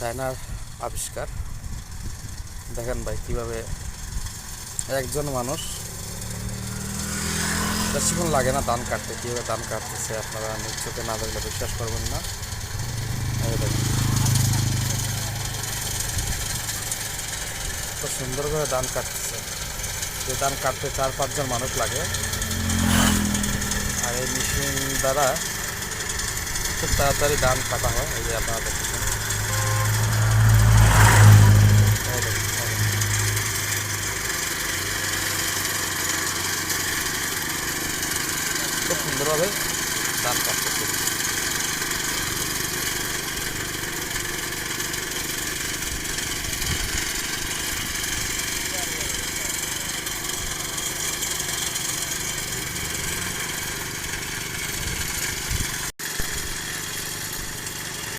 চায়নার আবিষ্কার। দেখেন ভাই কিভাবে একজন মানুষ বেশিক্ষণ লাগে না ধান কাটতে, কীভাবে ধান কাটতেছে আপনারা নিজ চোখে না দেখলে বিশ্বাস করবেন না। এই দেখেন কত সুন্দর করে ধান কাটতেছে। যে ধান কাটতে 4-5 জন মানুষ লাগে, আর এই মেশিন দ্বারা খুব তাড়াতাড়ি ধান কাটা হয়। এই যে আপনারা দেখতেছেন, এই দেখেন, খুব সুন্দরভাবে ধান কাটতেছে।